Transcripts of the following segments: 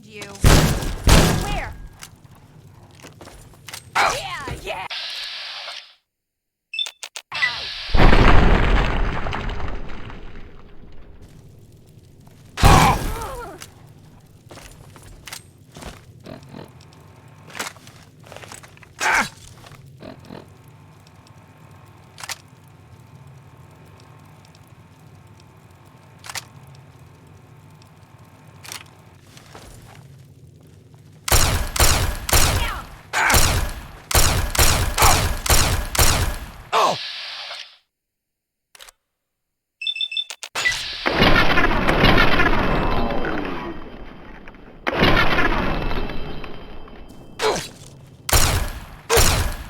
you. Where? Yeah, yeah!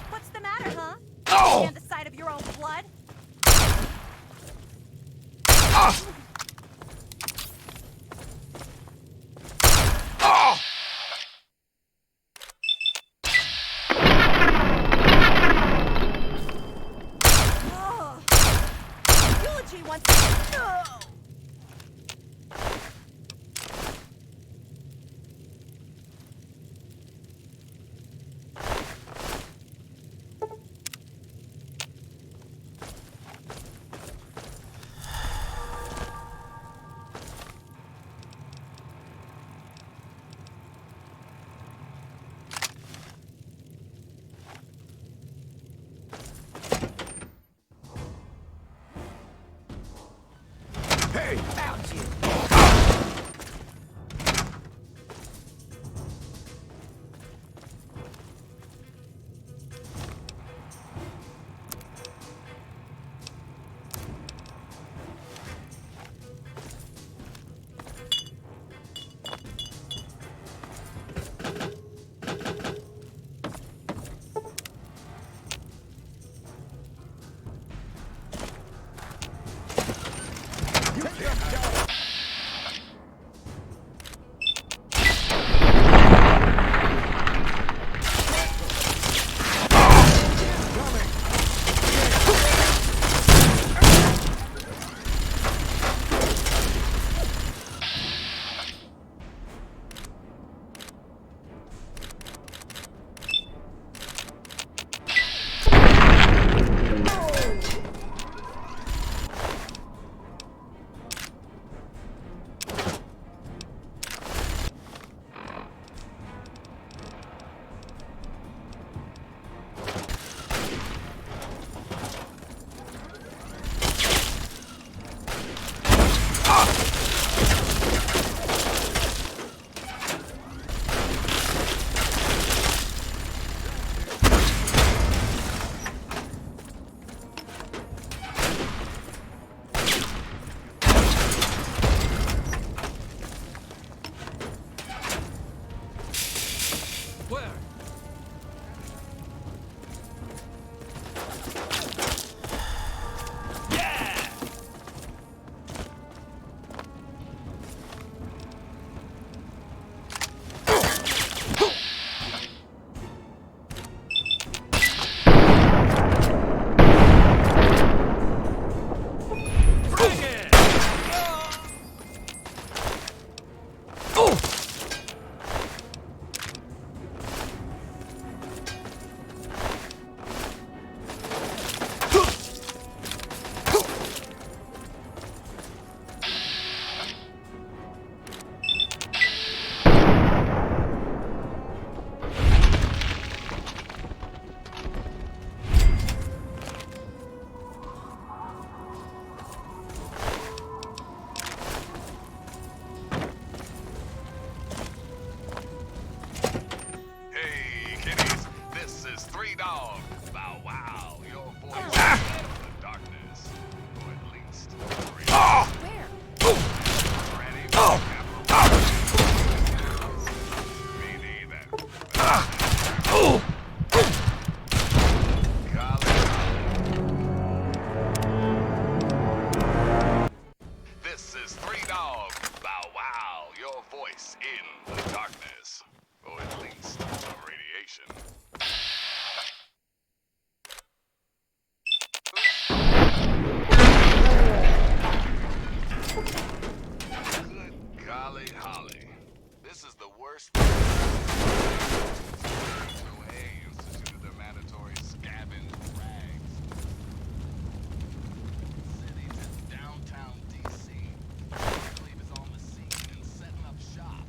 What's the matter, huh? Stand the sight of your own blood? Eulogy once. No! Hey! Found you. You can't die! first. A instituted their mandatory scavenge rags. City to downtown DC. Enclave is on the scene and setting up shop.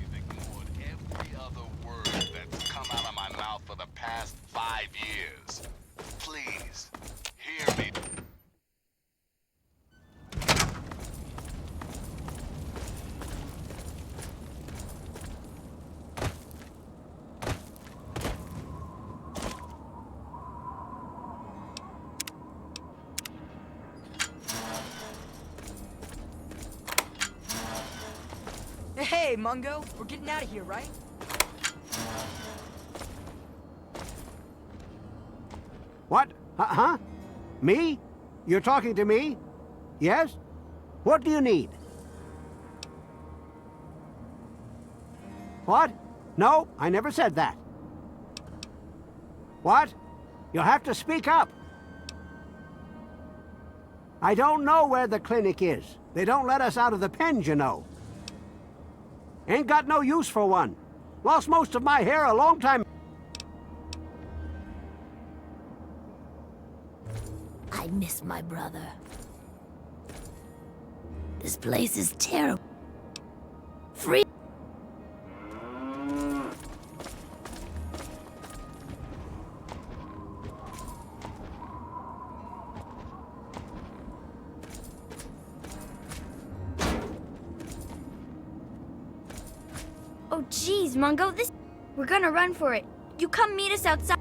You've ignored every other word that's come out of my mouth for the past 5 years. Please, hear me. Hey, Mungo, we're getting out of here, right? What? Huh? Me? You're talking to me? Yes? What do you need? What? No, I never said that. What? You'll have to speak up. I don't know where the clinic is. They don't let us out of the pens, you know. Ain't got no use for one. Lost most of my hair a long time. I miss my brother. This place is terrible. Free. Oh, geez, Mungo, we're gonna run for it. You come meet us outside.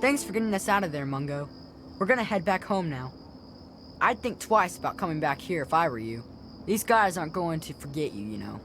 Thanks for getting us out of there, Mungo. We're gonna head back home now. I'd think twice about coming back here if I were you. These guys aren't going to forget you, you know.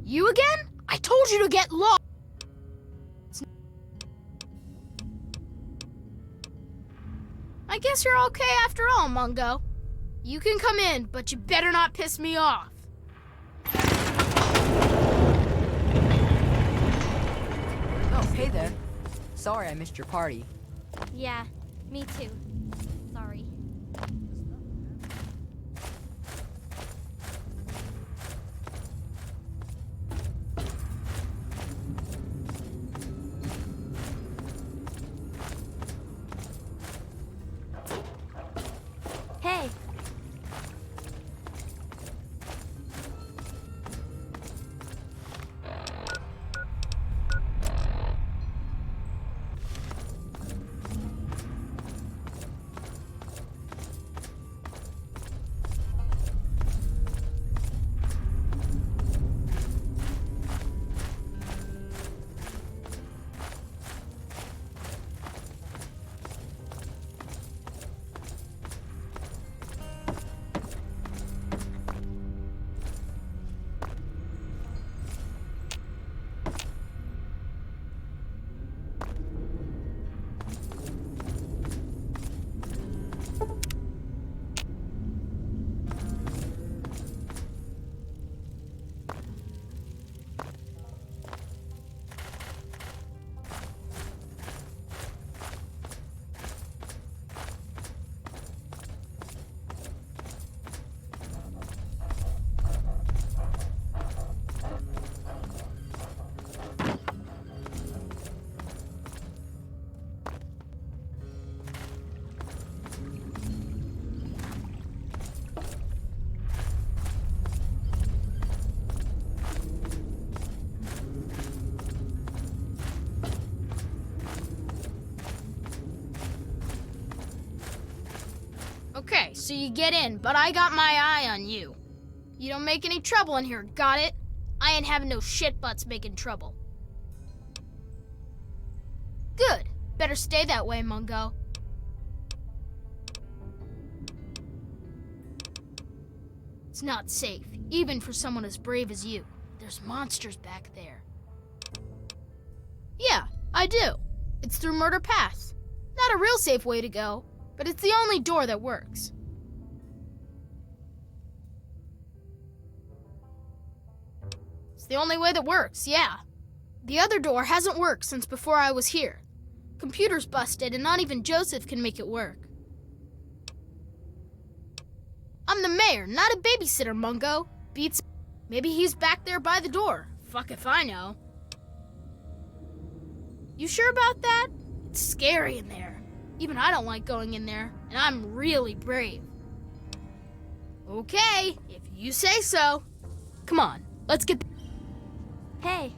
You again? I told you to get lost. I guess you're okay after all, Mungo. You can come in, but you better not piss me off. Oh, hey there. Sorry I missed your party. Yeah, me too. Sorry. Hey. Okay, so you get in, but I got my eye on you. You don't make any trouble in here, got it? I ain't having no shit butts making trouble. Good. Better stay that way, Mungo. It's not safe, even for someone as brave as you. There's monsters back there. Yeah, I do. It's through Murder Pass. Not a real safe way to go, but it's the only door that works. It's the only way that works, yeah. The other door hasn't worked since before I was here. Computer's busted and not even Joseph can make it work. I'm the mayor, not a babysitter, Mungo. Beats. Maybe he's back there by the door. Fuck if I know. You sure about that? It's scary in there. Even I don't like going in there, and I'm really brave. Okay, if you say so. Come on, let's get... Hey,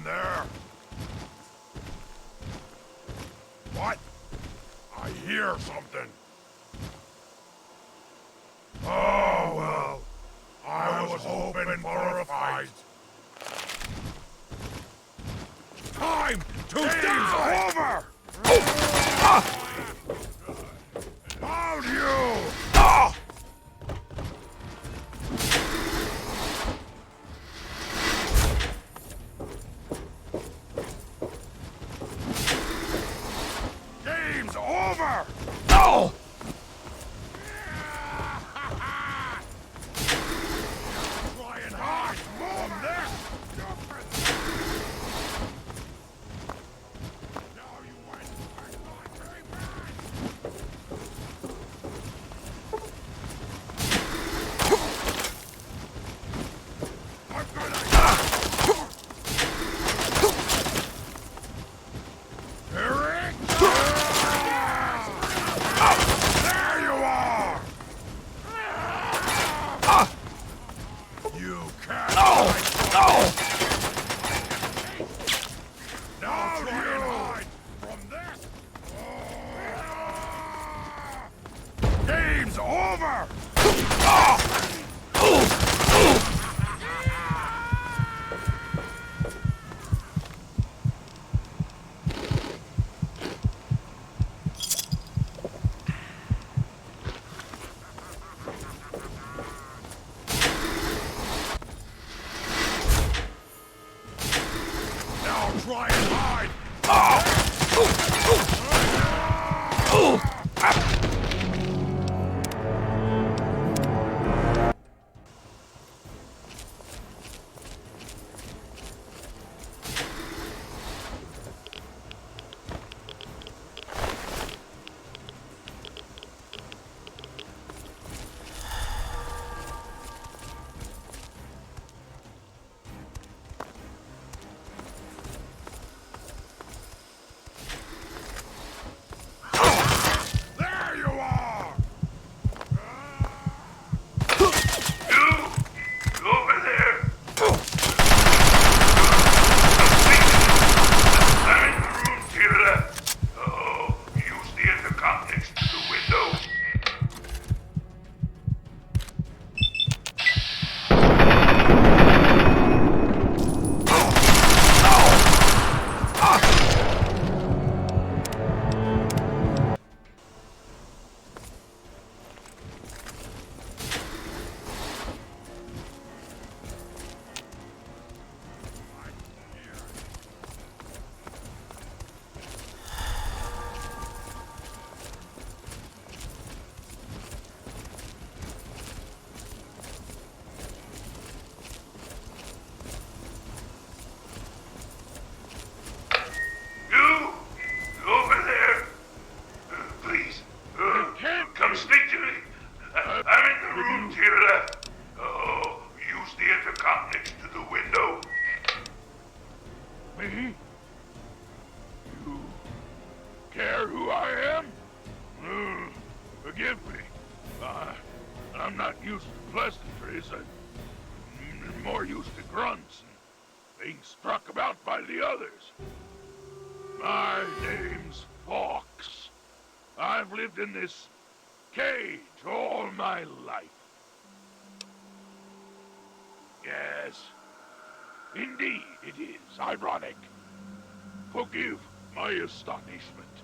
there? What? I hear something. Oh, well. I was hoping for a fight. Time to die! Over! Down you! Game's over! No! Trying hard from this! Now you went back on very bad! I'm gonna... Eric! There you are! You can't... No! Now try and hide from this! Game's over! Now try and hide! There you are! You over there! I'm in the room to your left. Oh, use the intercom next to the window. You over there? Please, come speak to me. I'm in the room to your left. Oh, use the intercom next to the window. Me? You care who I am? Forgive me. I'm not used to pleasantries. I'm more used to grunts and being struck about by the others. My name's Fox. I've lived in this cage all my life. Yes, indeed it is ironic. Forgive my astonishment,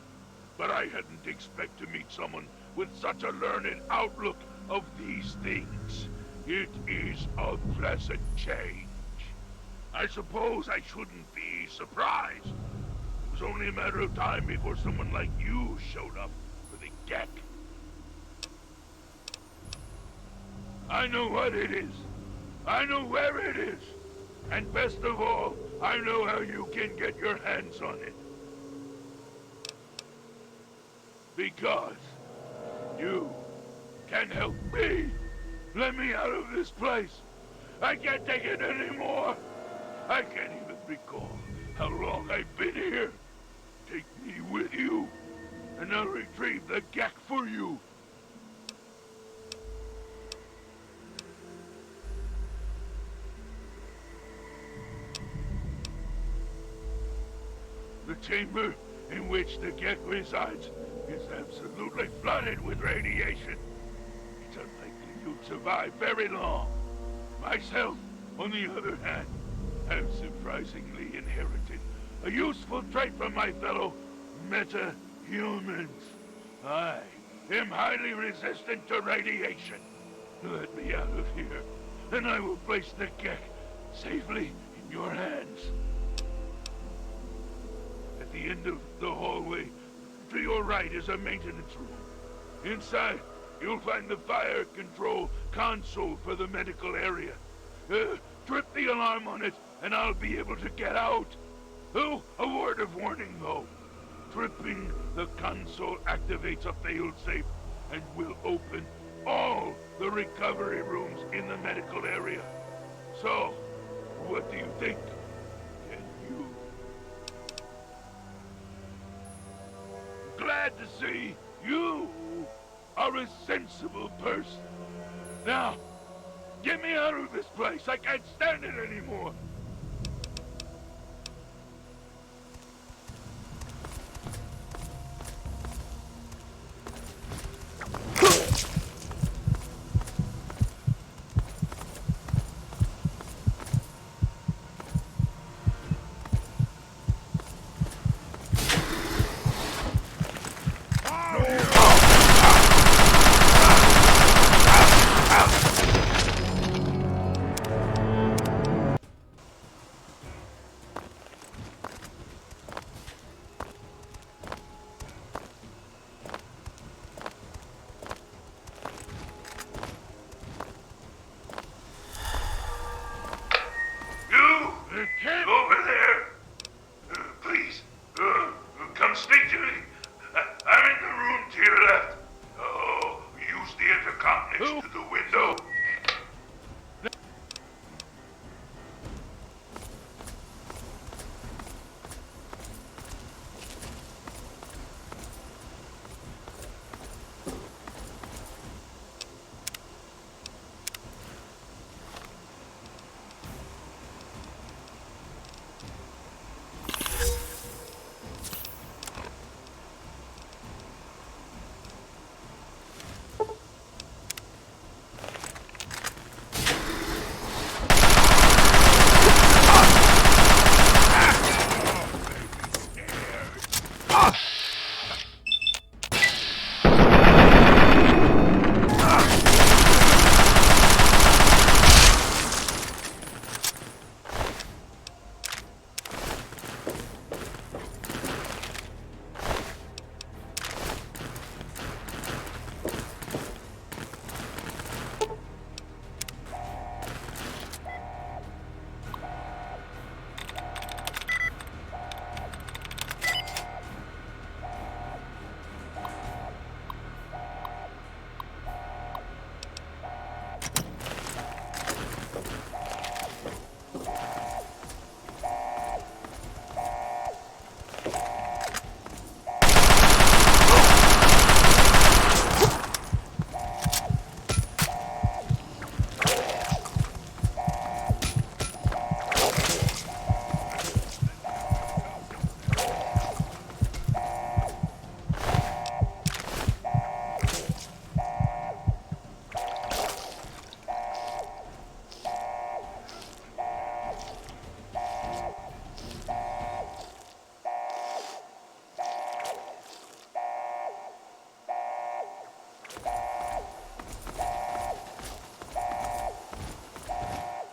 but I hadn't expected to meet someone with such a learned outlook of these things. It is a pleasant change. I suppose I shouldn't be surprised. It was only a matter of time before someone like you showed up for the gek. I know what it is. I know where it is. And best of all, I know how you can get your hands on it. Because you can help me. Let me out of this place. I can't take it anymore. I can't even recall how long I've been here. Take me with you, and I'll retrieve the gek for you. The chamber in which the Gek resides is absolutely flooded with radiation. It's unlikely you'd survive very long. Myself, on the other hand, have surprisingly inherited a useful trait from my fellow meta-humans. I am highly resistant to radiation. Let me out of here, and I will place the Gek safely in your hands. At the end of the hallway, to your right is a maintenance room. Inside, you'll find the fire control console for the medical area. Trip the alarm on it, and I'll be able to get out. Oh, a word of warning, though. Tripping the console activates a failsafe and will open all the recovery rooms in the medical area. So, what do you think? Can you? Glad to see you are a sensible person. Now, get me out of this place. I can't stand it anymore. Over there! Please, come speak to me. I'm in the room to your left. Oh, use the intercom next to the window.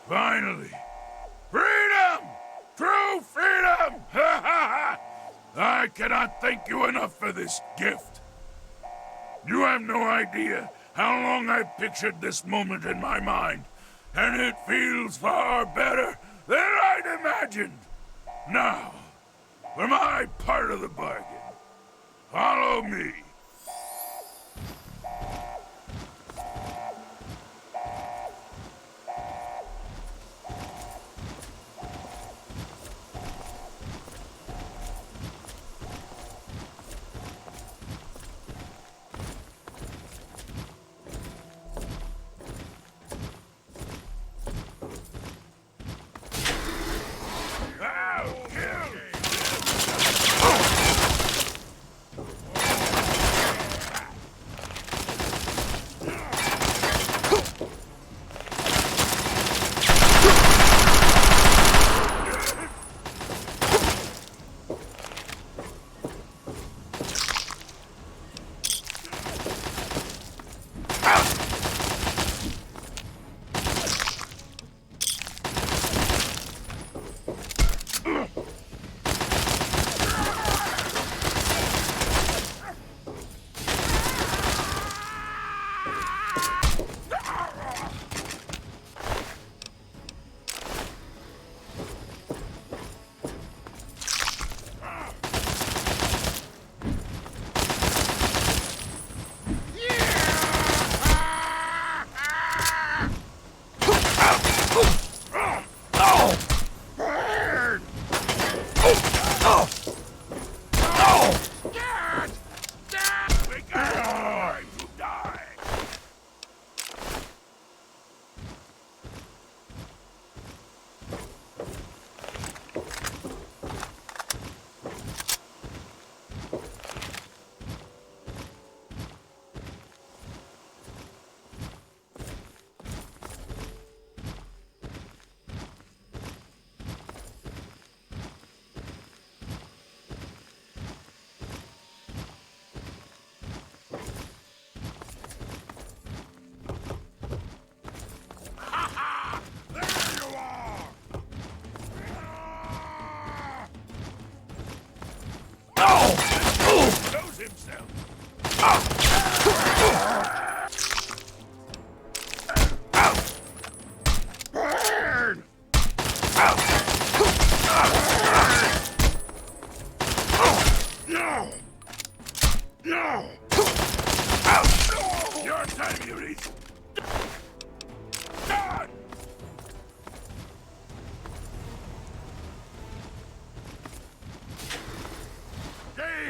Finally! Freedom! True freedom! Ha ha ha! I cannot thank you enough for this gift. You have no idea how long I've pictured this moment in my mind, and it feels far better than I'd imagined. Now, for my part of the bargain, follow me.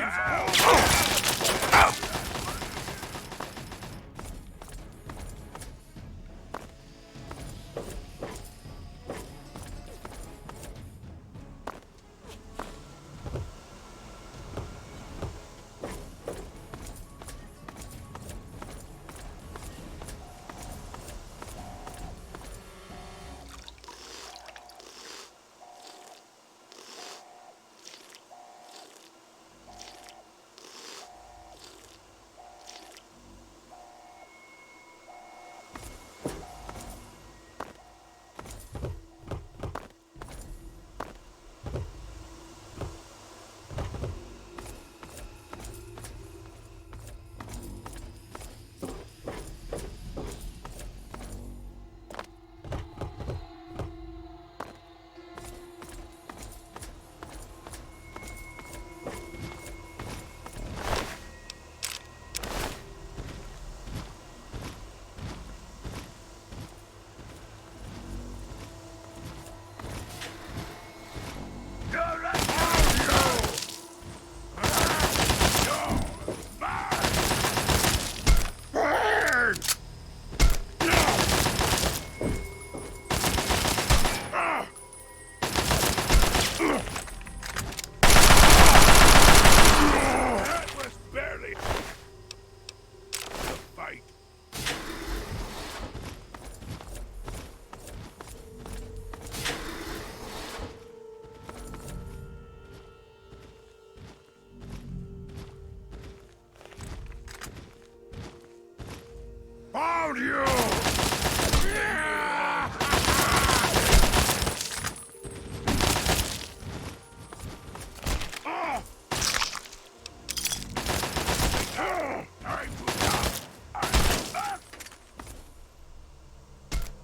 Found you!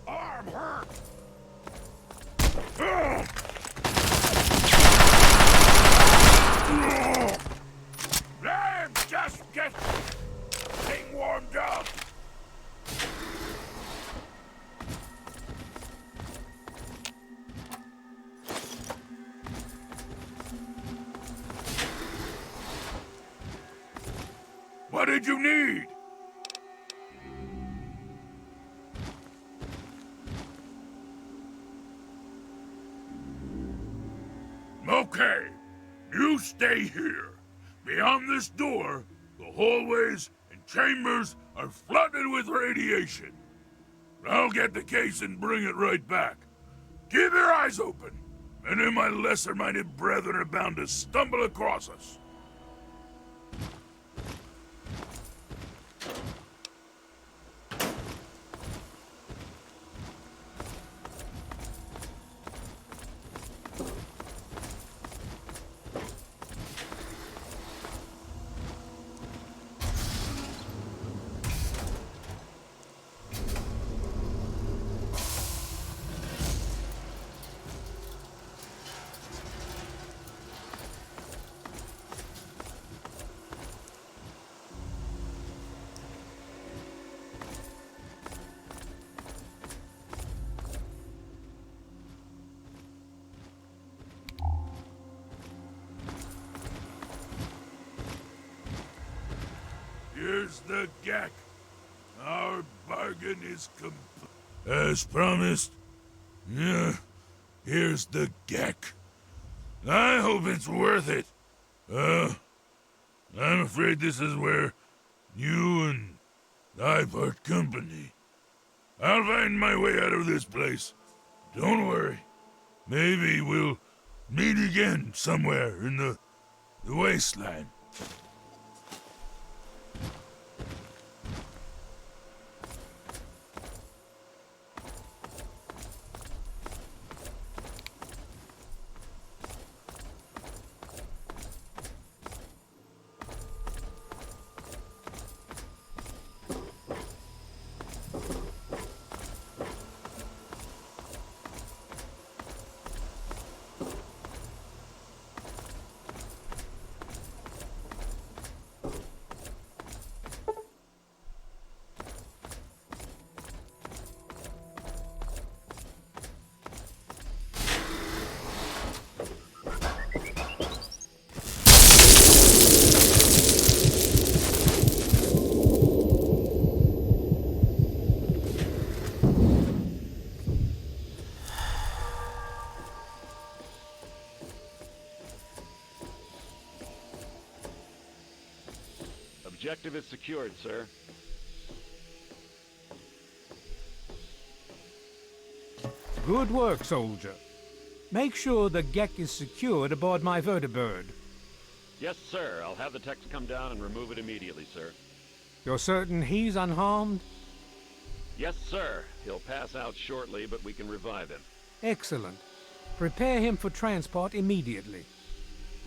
Arm hurt! I'm just getting warmed up! What did you need? Okay, you stay here. Beyond this door, the hallways and chambers are flooded with radiation. I'll get the case and bring it right back. Keep your eyes open. Many of my lesser-minded brethren are bound to stumble across us. Here's the gack. Our bargain is complete. As promised. Yeah, here's the gack. I hope it's worth it. I'm afraid this is where you and I part company. I'll find my way out of this place. Don't worry. Maybe we'll meet again somewhere in the wasteland. Objective is secured, sir. Good work, soldier. Make sure the Gek is secured aboard my vertibird. Yes, sir. I'll have the techs come down and remove it immediately, sir. You're certain he's unharmed? Yes, sir. He'll pass out shortly, but we can revive him. Excellent. Prepare him for transport immediately.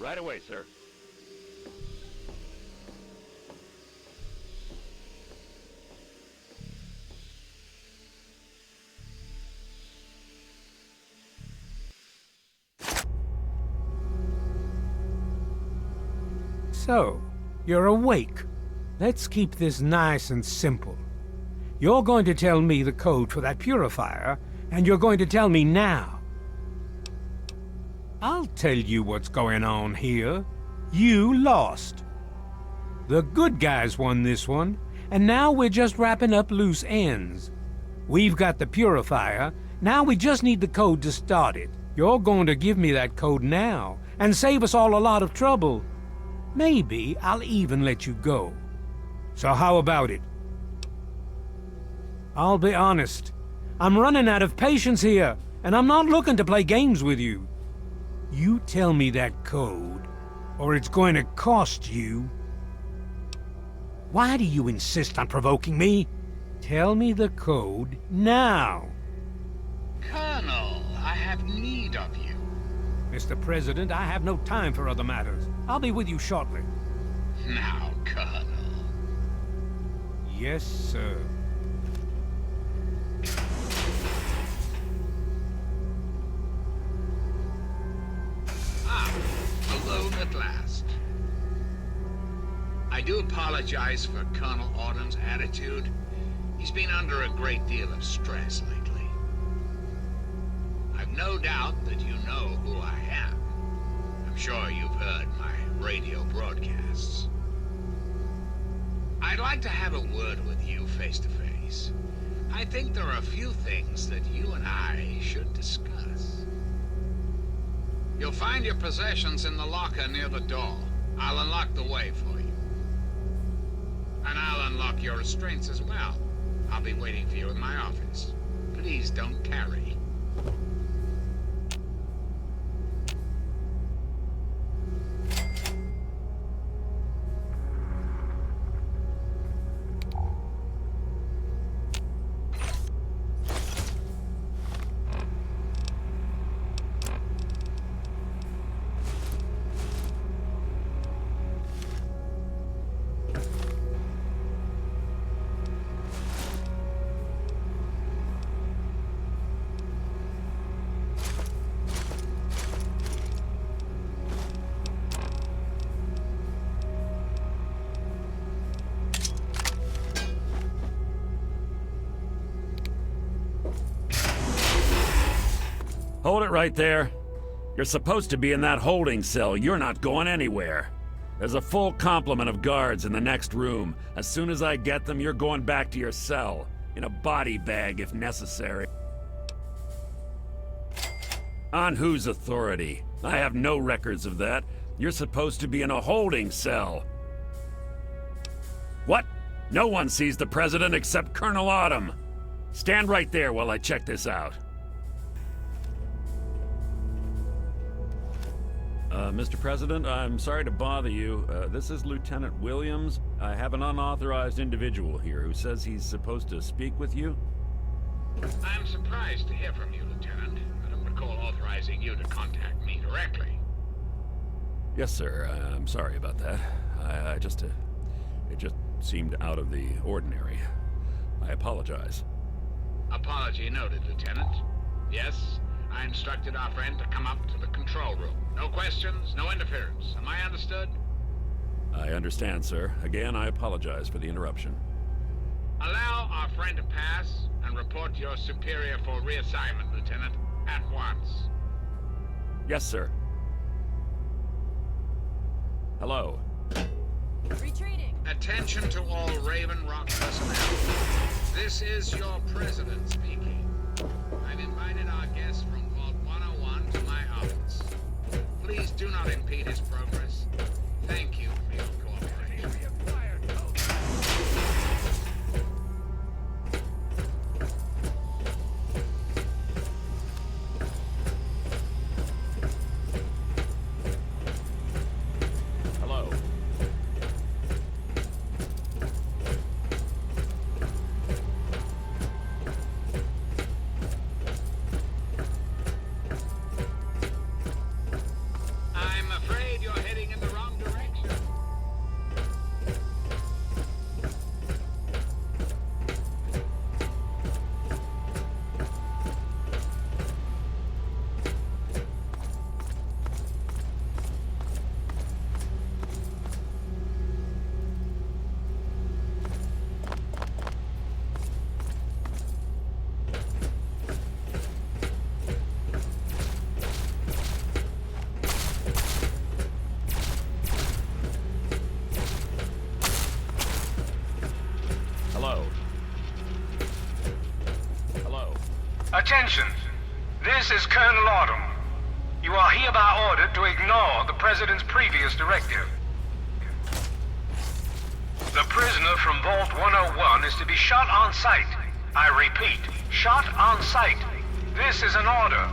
Right away, sir. So, you're awake. Let's keep this nice and simple. You're going to tell me the code for that purifier, and you're going to tell me now. I'll tell you what's going on here. You lost. The good guys won this one, and now we're just wrapping up loose ends. We've got the purifier, now we just need the code to start it. You're going to give me that code now, and save us all a lot of trouble. Maybe I'll even let you go. So how about it? I'll be honest. I'm running out of patience here, and I'm not looking to play games with you. You tell me that code, or it's going to cost you. Why do you insist on provoking me? Tell me the code now. Colonel, I have need of you. Mr. President, I have no time for other matters. I'll be with you shortly. Now, Colonel. Yes, sir. Alone at last. I do apologize for Colonel Autumn's attitude. He's been under a great deal of stress lately. I've no doubt that you know who I am. I'm sure you've heard my radio broadcasts. I'd like to have a word with you face to face. I think there are a few things that you and I should discuss. You'll find your possessions in the locker near the door. I'll unlock the way for you. And I'll unlock your restraints as well. I'll be waiting for you in my office. Please don't tarry. Hold it right there. You're supposed to be in that holding cell. You're not going anywhere. There's a full complement of guards in the next room. As soon as I get them, you're going back to your cell. In a body bag if necessary. On whose authority? I have no records of that. You're supposed to be in a holding cell. What? No one sees the president except Colonel Autumn. Stand right there while I check this out. Mr. President, I'm sorry to bother you. This is Lieutenant Williams. I have an unauthorized individual here who says he's supposed to speak with you. I'm surprised to hear from you, Lieutenant. I don't recall authorizing you to contact me directly. Yes, sir. I'm sorry about that. It just seemed out of the ordinary. I apologize. Apology noted, Lieutenant. Yes, I instructed our friend to come up to the control room. No questions, no interference. Am I understood? I understand, sir. Again, I apologize for the interruption. Allow our friend to pass and report to your superior for reassignment, Lieutenant, at once. Yes, sir. Hello. Retreating. Attention to all Raven Rock personnel. This is your president speaking. I've invited our guest from Vault 101 to my office. Please do not impede his progress. Thank you for your cooperation. Attention. This is Colonel Autumn. You are hereby ordered to ignore the President's previous directive. The prisoner from Vault 101 is to be shot on sight. I repeat, shot on sight. This is an order.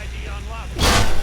ID unlocked.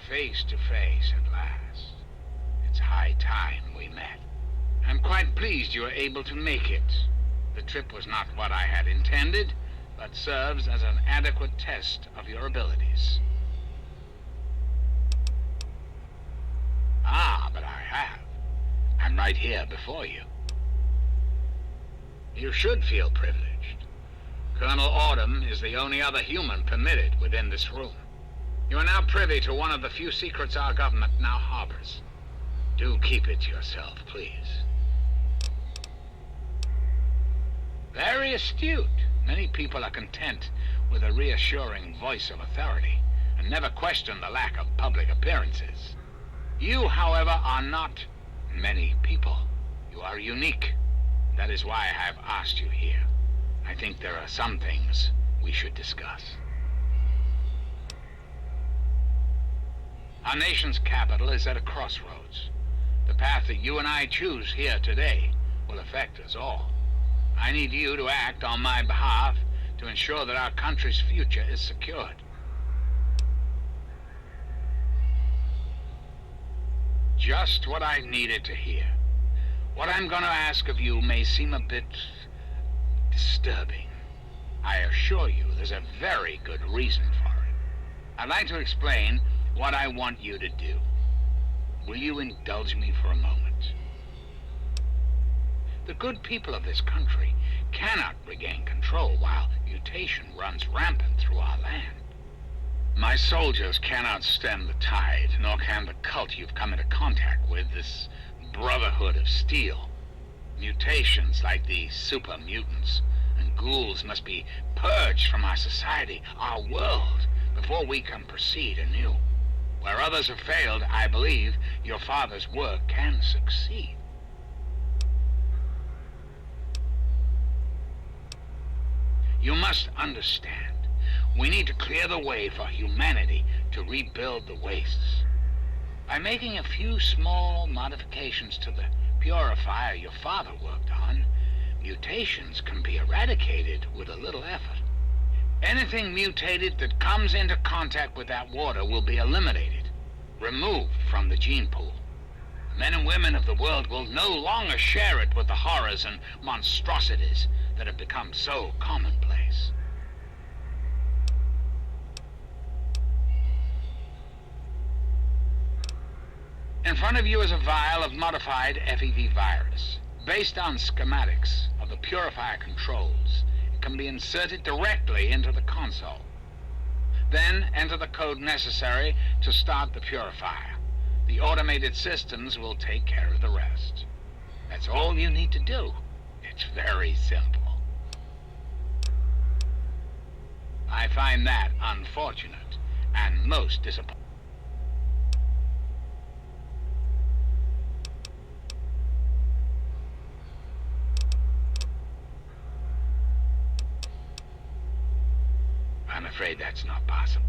Face to face at last. It's high time we met. I'm quite pleased you were able to make it. The trip was not what I had intended, but serves as an adequate test of your abilities. Ah, but I have. I'm right here before you. You should feel privileged. Colonel Autumn is the only other human permitted within this room. You are now privy to one of the few secrets our government now harbors. Do keep it to yourself, please. Very astute. Many people are content with a reassuring voice of authority and never question the lack of public appearances. You, however, are not many people. You are unique. That is why I have asked you here. I think there are some things we should discuss. Our nation's capital is at a crossroads. The path that you and I choose here today will affect us all. I need you to act on my behalf to ensure that our country's future is secured. Just what I needed to hear. What I'm going to ask of you may seem a bit disturbing. I assure you there's a very good reason for it. I'd like to explain what I want you to do. Will you indulge me for a moment? The good people of this country cannot regain control while mutation runs rampant through our land. My soldiers cannot stem the tide, nor can the cult you've come into contact with, this Brotherhood of Steel. Mutations like the super mutants and ghouls must be purged from our society, our world, before we can proceed anew. Where others have failed, I believe your father's work can succeed. You must understand, we need to clear the way for humanity to rebuild the wastes. By making a few small modifications to the purifier your father worked on, mutations can be eradicated with a little effort. Anything mutated that comes into contact with that water will be eliminated, removed from the gene pool. The men and women of the world will no longer share it with the horrors and monstrosities that have become so commonplace. In front of you is a vial of modified FEV virus. Based on schematics of the purifier controls, it can be inserted directly into the console. Then enter the code necessary to start the purifier. The automated systems will take care of the rest. That's all you need to do. It's very simple. I find that unfortunate and most disappointing. afraid that's not possible.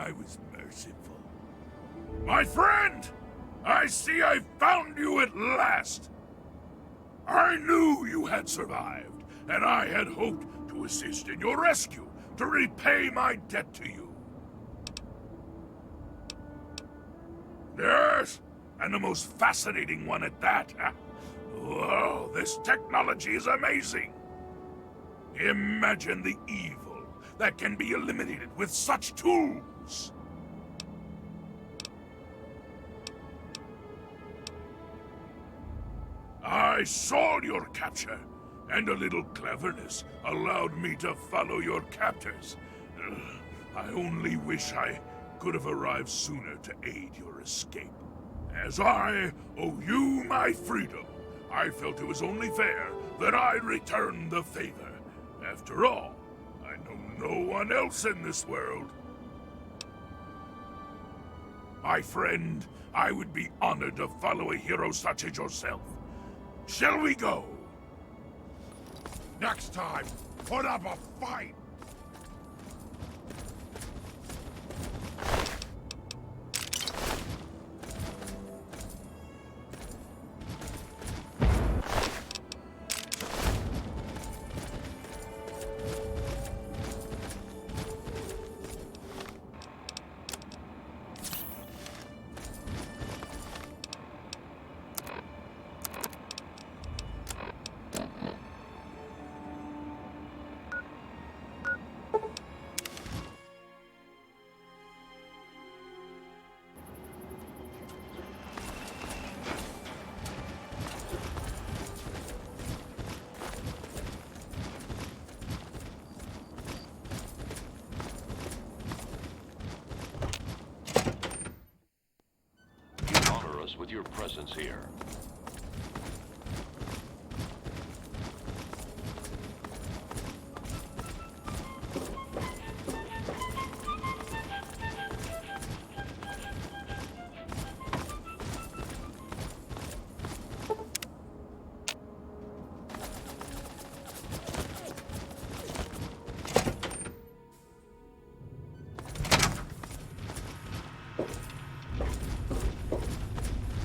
I was merciful. My friend! I see I found you at last! I knew you had survived, and I had hoped to assist in your rescue, to repay my debt to you. Yes, and the most fascinating one at that. Whoa, this technology is amazing. Imagine the evil that can be eliminated with such tools. I saw your capture, and a little cleverness allowed me to follow your captors. I only wish I could have arrived sooner to aid your escape, as I owe you my freedom I felt it was only fair that I return the favor. After all, I know no one else in this world. My friend, I would be honored to follow a hero such as yourself. Shall we go? Next time, put up a fight! With your presence here.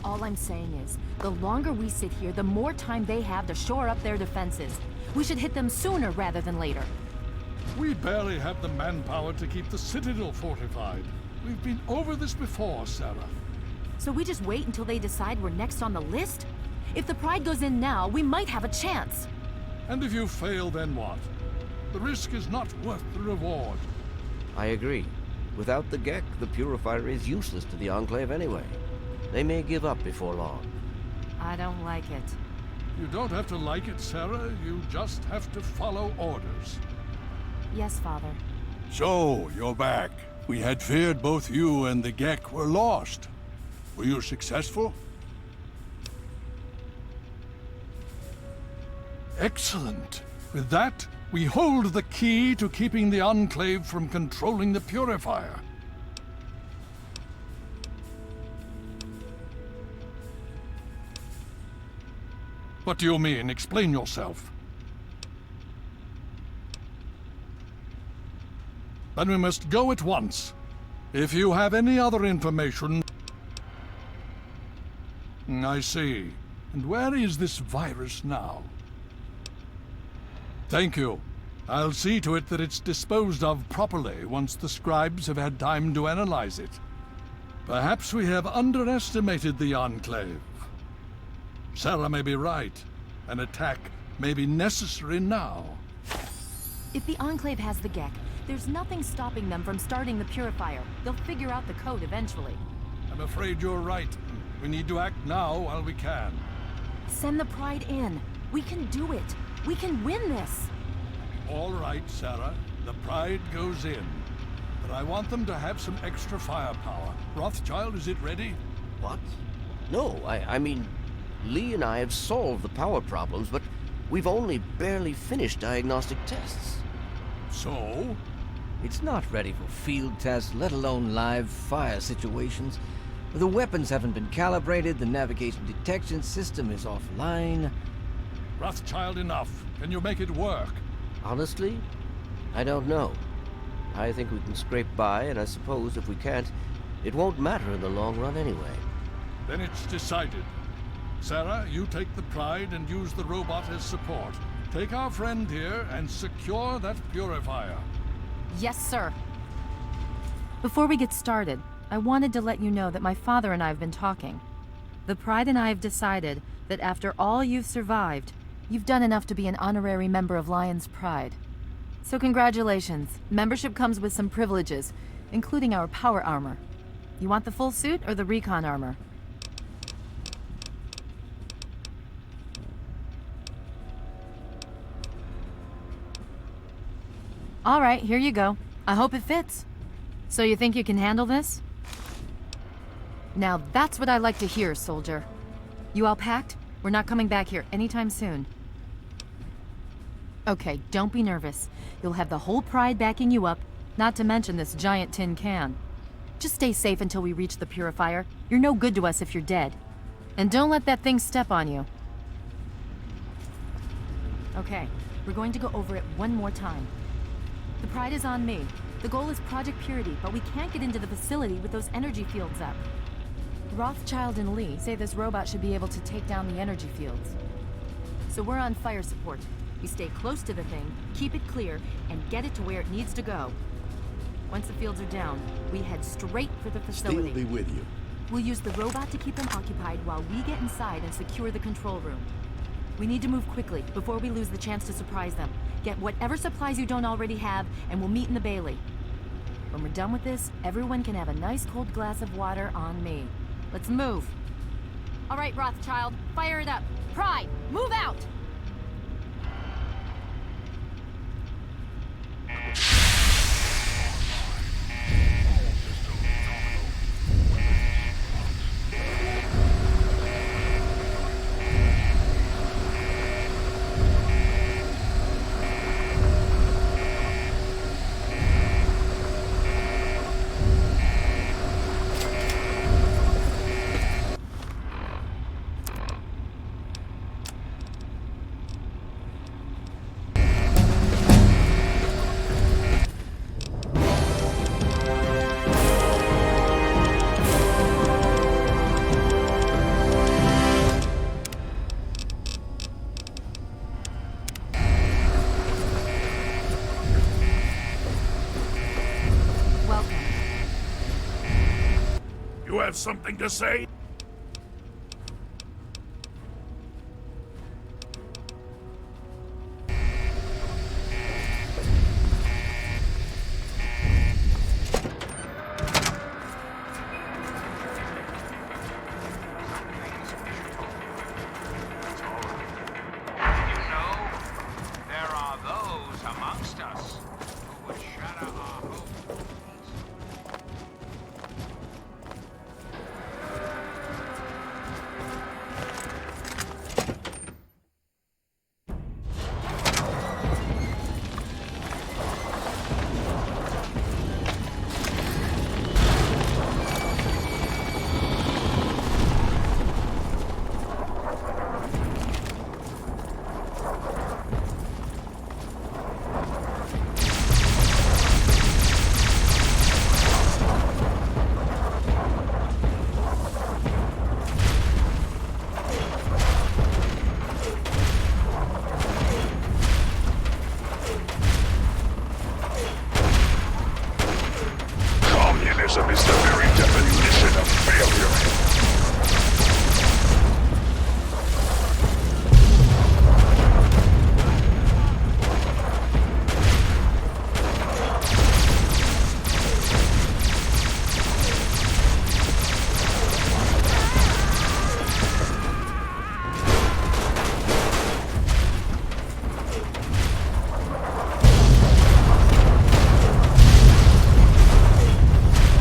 All I'm saying is, the longer we sit here, the more time they have to shore up their defenses. We should hit them sooner rather than later. We barely have the manpower to keep the Citadel fortified. We've been over this before, Sarah. So we just wait until they decide we're next on the list? If the Pride goes in now, we might have a chance. And if you fail, then what? The risk is not worth the reward. I agree. Without the Gek, the Purifier is useless to the Enclave anyway. They may give up before long. I don't like it. You don't have to like it, Sarah. You just have to follow orders. Yes, Father. So, you're back. We had feared both you and the Gek were lost. Were you successful? Excellent. With that, we hold the key to keeping the Enclave from controlling the Purifier. What do you mean? Explain yourself. Then we must go at once. If you have any other information... I see. And where is this virus now? Thank you. I'll see to it that it's disposed of properly once the scribes have had time to analyze it. Perhaps we have underestimated the Enclave. Sarah may be right. An attack may be necessary now. If the Enclave has the Gek, there's nothing stopping them from starting the Purifier. They'll figure out the code eventually. I'm afraid you're right. We need to act now while we can. Send the Pride in. We can do it. We can win this. All right, Sarah. The Pride goes in. But I want them to have some extra firepower. Rothschild, is it ready? What? No, I mean... Lee and I have solved the power problems, but we've only barely finished diagnostic tests. So? It's not ready for field tests, let alone live fire situations. The weapons haven't been calibrated, the navigation detection system is offline. Rothschild, enough. Can you make it work? Honestly, I don't know. I think we can scrape by, and I suppose if we can't, it won't matter in the long run anyway. Then it's decided. Sarah, you take the Pride and use the robot as support. Take our friend here and secure that Purifier. Yes, sir. Before we get started, I wanted to let you know that my father and I have been talking. The Pride and I have decided that after all you've survived, you've done enough to be an honorary member of Lion's Pride. So congratulations. Membership comes with some privileges, including our power armor. You want the full suit or the recon armor? All right, here you go. I hope it fits. So you think you can handle this? Now that's what I like to hear, soldier. You all packed? We're not coming back here anytime soon. Okay, don't be nervous. You'll have the whole Pride backing you up, not to mention this giant tin can. Just stay safe until we reach the purifier. You're no good to us if you're dead. And don't let that thing step on you. Okay, we're going to go over it one more time. The Pride is on me. The goal is Project Purity, but we can't get into the facility with those energy fields up. Rothschild and Lee say this robot should be able to take down the energy fields. So we're on fire support. We stay close to the thing, keep it clear, and get it to where it needs to go. Once the fields are down, we head straight for the facility. Steel be with you. We'll use the robot to keep them occupied while we get inside and secure the control room. We need to move quickly before we lose the chance to surprise them. Get whatever supplies you don't already have, and we'll meet in the Bailey. When we're done with this, everyone can have a nice cold glass of water on me. Let's move. All right, Rothschild, fire it up. Pride, move out! You have something to say? Communism is the very definition of failure.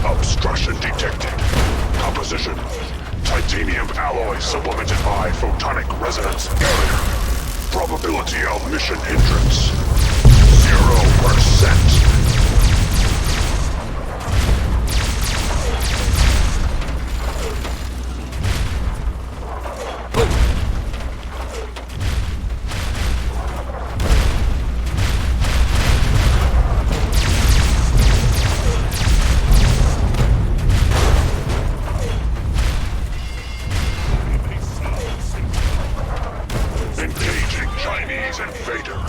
Obstruction detected. Composition: titanium alloy supplemented by photonic resonance barrier. Probability of mission hindrance: 0%. Engaging Chinese invader.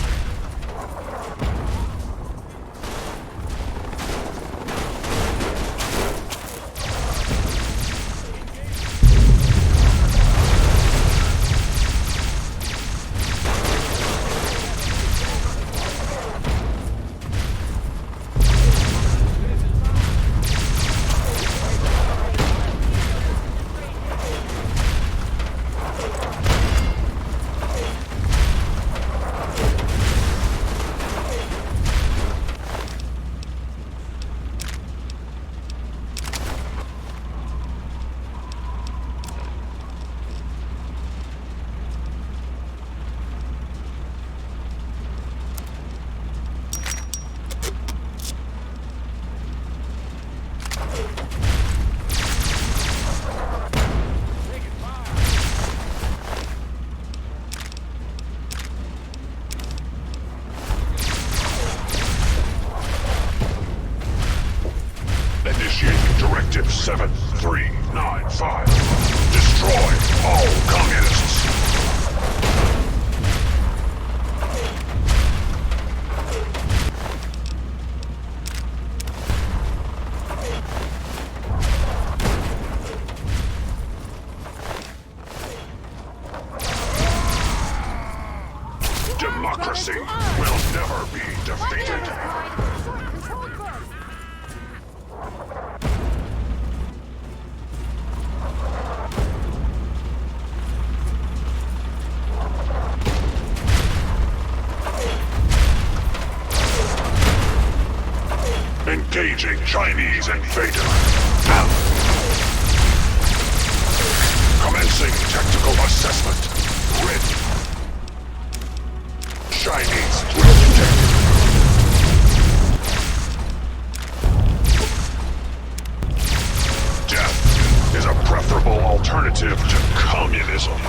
Initiating Directive 7395. Destroy all communists. Democracy will never be defeated. Engaging Chinese invader. Commencing tactical assessment. Ready. Chinese threat detected. Death is a preferable alternative to communism.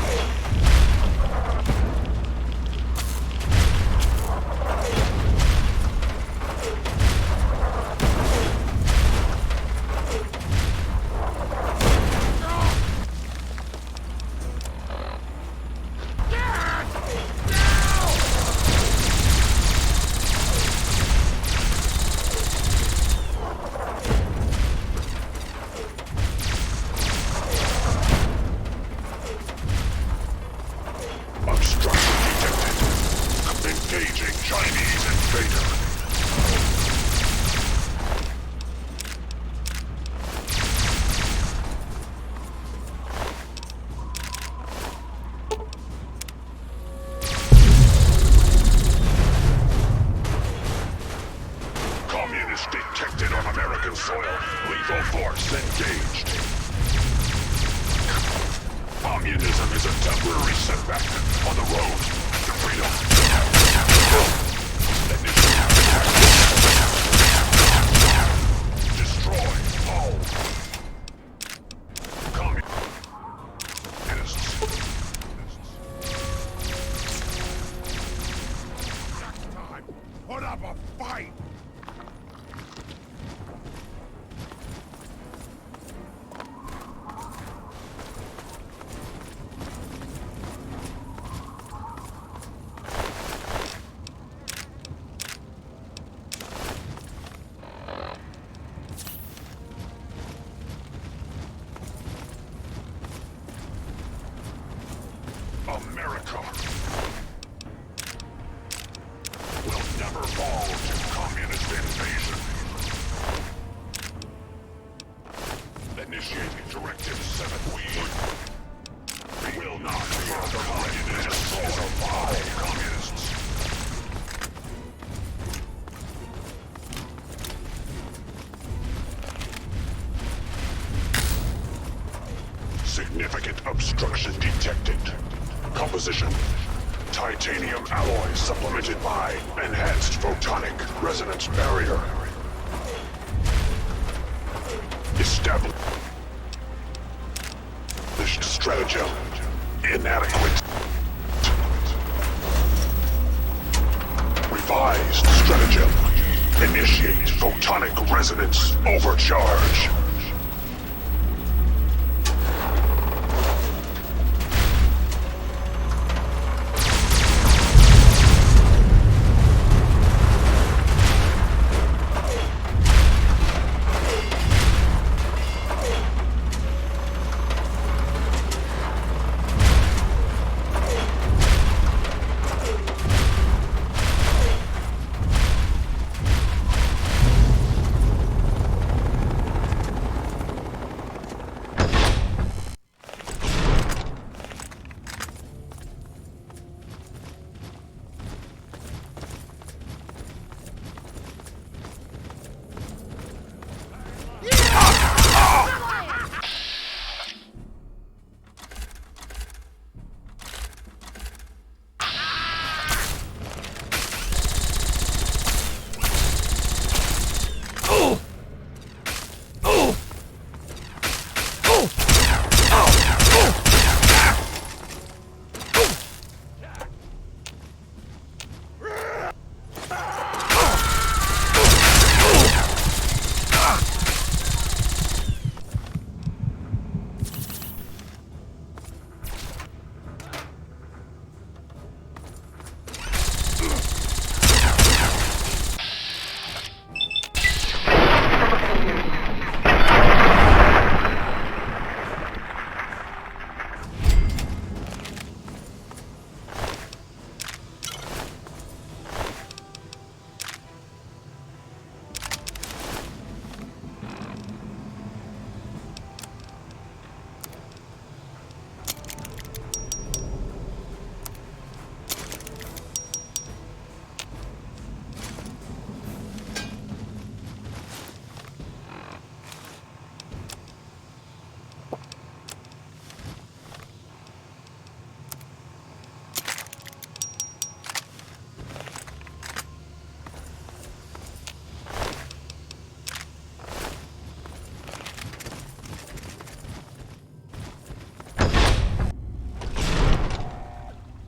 Detected on American soil. Lethal force engaged. Communism is a temporary setback on the road to freedom. Destroy all communists. Put up a fight! America will never fall to communist invasion. Initiating Directive 7. We will not further destroy all communists. Significant obstruction detected. Composition: titanium alloy supplemented by enhanced photonic resonance barrier. Established stratagem inadequate. Revised stratagem. Initiate photonic resonance overcharge.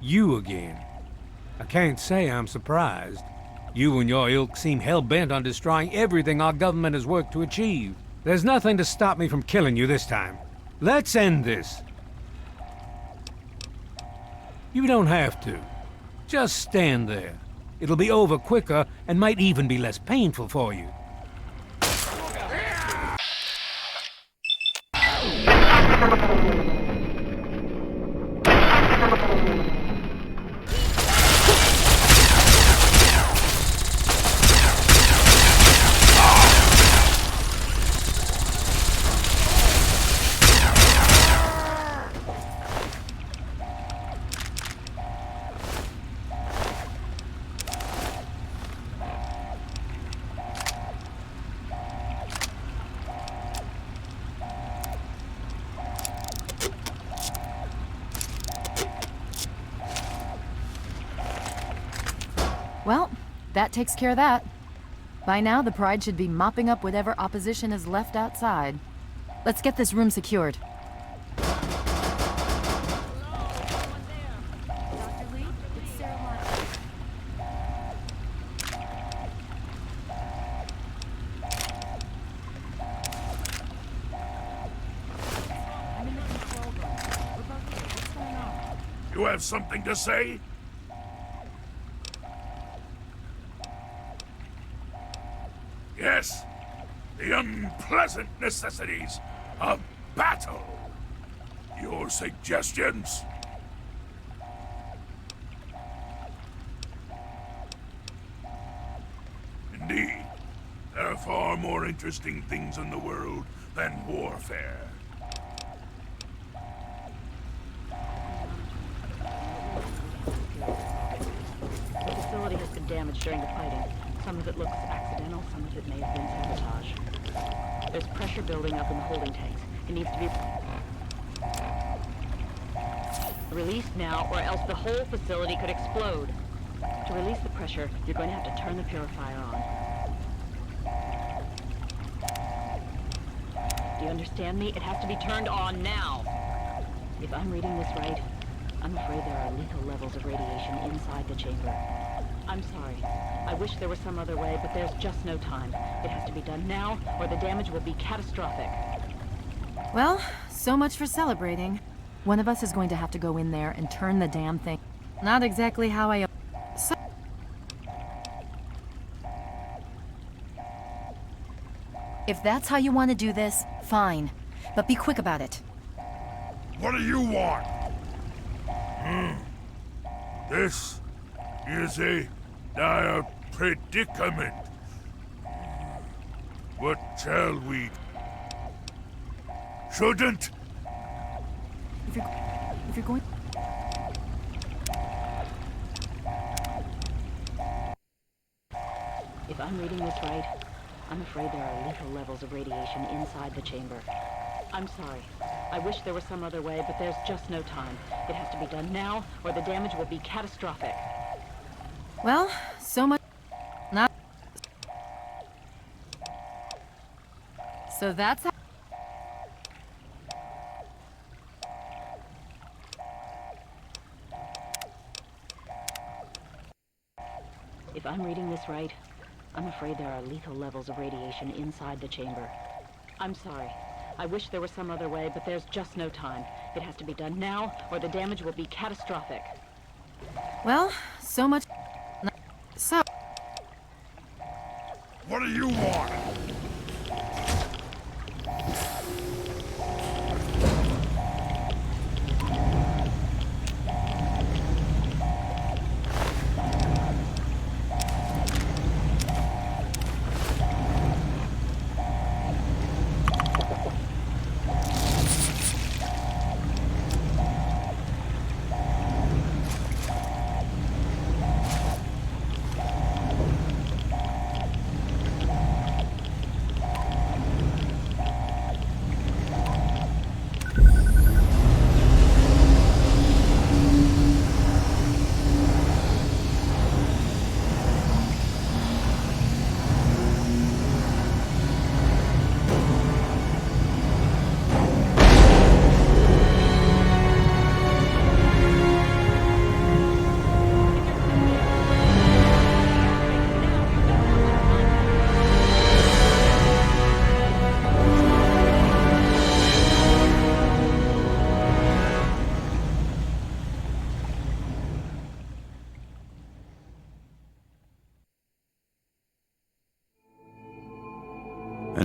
You again. I can't say I'm surprised. You and your ilk seem hell-bent on destroying everything our government has worked to achieve. There's nothing to stop me from killing you this time. Let's end this. You don't have to. Just stand there. It'll be over quicker and might even be less painful for you. Well, that takes care of that. By now, the Pride should be mopping up whatever opposition is left outside. Let's get this room secured. You have something to say? Yes, the unpleasant necessities of battle. Your suggestions? Indeed, there are far more interesting things in the world than warfare. The facility has been damaged during the fighting. Some of it looks accidental, some of it may have been sabotage. There's pressure building up in the holding tanks. It needs to be released now, or else the whole facility could explode. To release the pressure, you're going to have to turn the purifier on. Do you understand me? It has to be turned on now. If I'm reading this right, I'm afraid there are lethal levels of radiation inside the chamber. I'm sorry. I wish there was some other way, but there's just no time. It has to be done now, or the damage will be catastrophic. Well, so much for celebrating. One of us is going to have to go in there and turn the damn thing. Not exactly how I... So... If that's how you want to do this, fine. But be quick about it. What do you want? This is a dire predicament. What shall we... Shouldn't... If you're going... If I'm reading this right, I'm afraid there are lethal levels of radiation inside the chamber. I'm sorry. I wish there was some other way, but there's just no time. It has to be done now, or the damage will be catastrophic. Well, so much... Not... So that's how... If I'm reading this right, I'm afraid there are lethal levels of radiation inside the chamber. I'm sorry. I wish there was some other way, but there's just no time. It has to be done now, or the damage will be catastrophic. Well, so much... So... What do you want?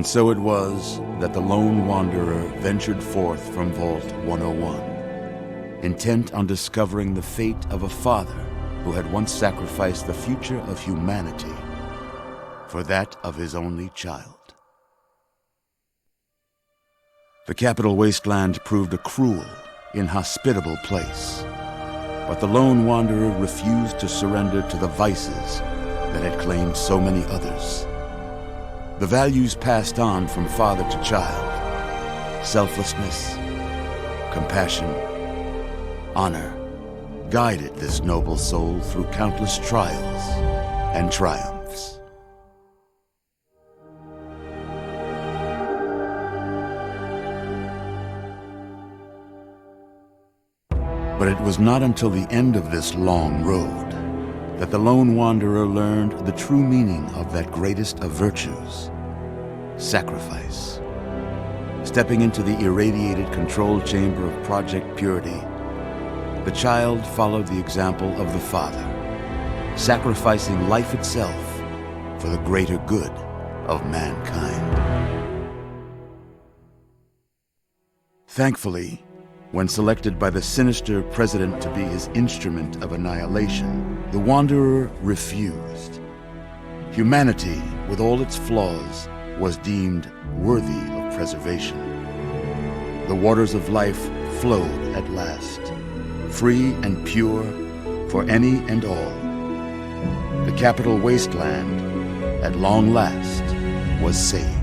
And so it was that the lone wanderer ventured forth from Vault 101, intent on discovering the fate of a father who had once sacrificed the future of humanity for that of his only child. The capital wasteland proved a cruel, inhospitable place, but the lone wanderer refused to surrender to the vices that had claimed so many others. The values passed on from father to child, selflessness, compassion, honor, guided this noble soul through countless trials and triumphs. But it was not until the end of this long road that the lone wanderer learned the true meaning of that greatest of virtues, sacrifice. Stepping into the irradiated control chamber of Project Purity, the child followed the example of the father, sacrificing life itself for the greater good of mankind. Thankfully, when selected by the sinister president to be his instrument of annihilation, the Wanderer refused. Humanity, with all its flaws, was deemed worthy of preservation. The waters of life flowed at last, free and pure for any and all. The capital wasteland, at long last, was saved.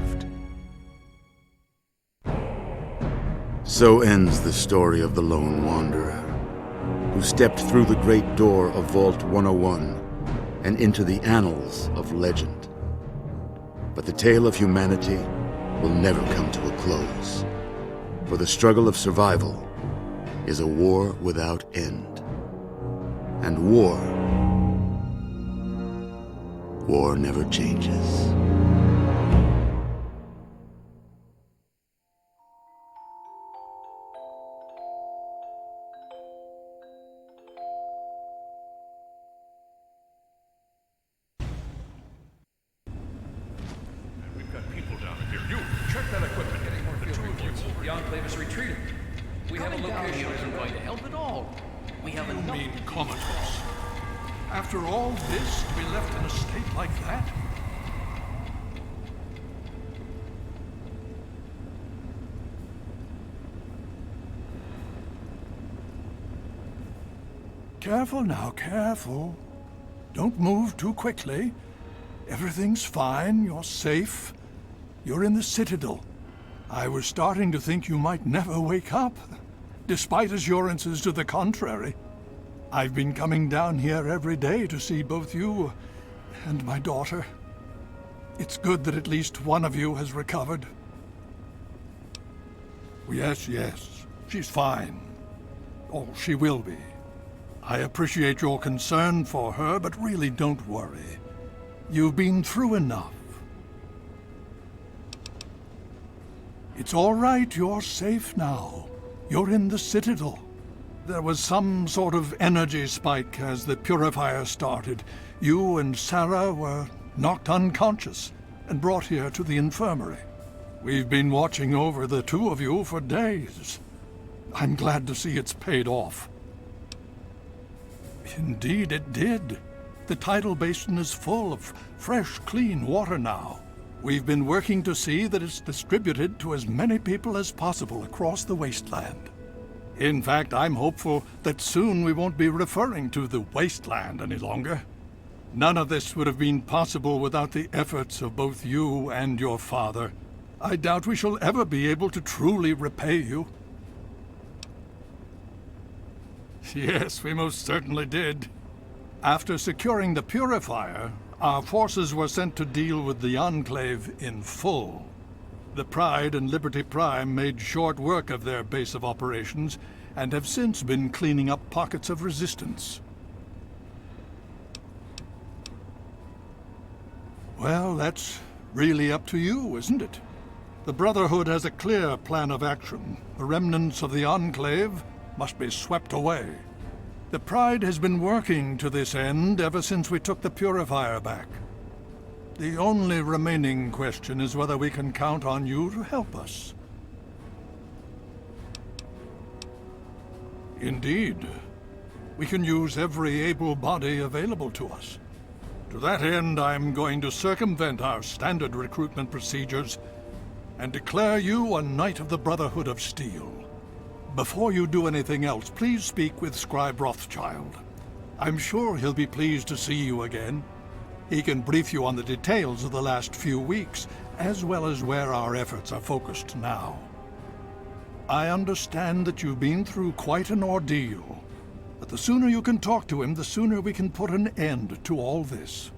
So ends the story of the lone wanderer, who stepped through the great door of Vault 101 and into the annals of legend. But the tale of humanity will never come to a close, for the struggle of survival is a war without end. And war never changes. The enclave is retreating. We have a location isn't going to help at all. We have enough. You mean comatose? After all this, to be left in a state like that? Careful now, careful. Don't move too quickly. Everything's fine, you're safe. You're in the Citadel. I was starting to think you might never wake up, despite assurances to the contrary. I've been coming down here every day to see both you and my daughter. It's good that at least one of you has recovered. Yes, she's fine. Oh, she will be. I appreciate your concern for her, but really don't worry. You've been through enough. It's all right, you're safe now. You're in the Citadel. There was some sort of energy spike as the purifier started. You and Sarah were knocked unconscious and brought here to the infirmary. We've been watching over the two of you for days. I'm glad to see it's paid off. Indeed it did. The tidal basin is full of fresh, clean water now. We've been working to see that it's distributed to as many people as possible across the wasteland. In fact, I'm hopeful that soon we won't be referring to the wasteland any longer. None of this would have been possible without the efforts of both you and your father. I doubt we shall ever be able to truly repay you. Yes, we most certainly did. After securing the purifier, our forces were sent to deal with the enclave in full. The Pride and Liberty Prime made short work of their base of operations and have since been cleaning up pockets of resistance. Well, that's really up to you, isn't it? The Brotherhood has a clear plan of action. The remnants of the enclave must be swept away. The Pride has been working to this end ever since we took the purifier back. The only remaining question is whether we can count on you to help us. Indeed. We can use every able body available to us. To that end, I'm going to circumvent our standard recruitment procedures and declare you a Knight of the Brotherhood of Steel. Before you do anything else, please speak with Scribe Rothschild. I'm sure he'll be pleased to see you again. He can brief you on the details of the last few weeks, as well as where our efforts are focused now. I understand that you've been through quite an ordeal, but the sooner you can talk to him, the sooner we can put an end to all this.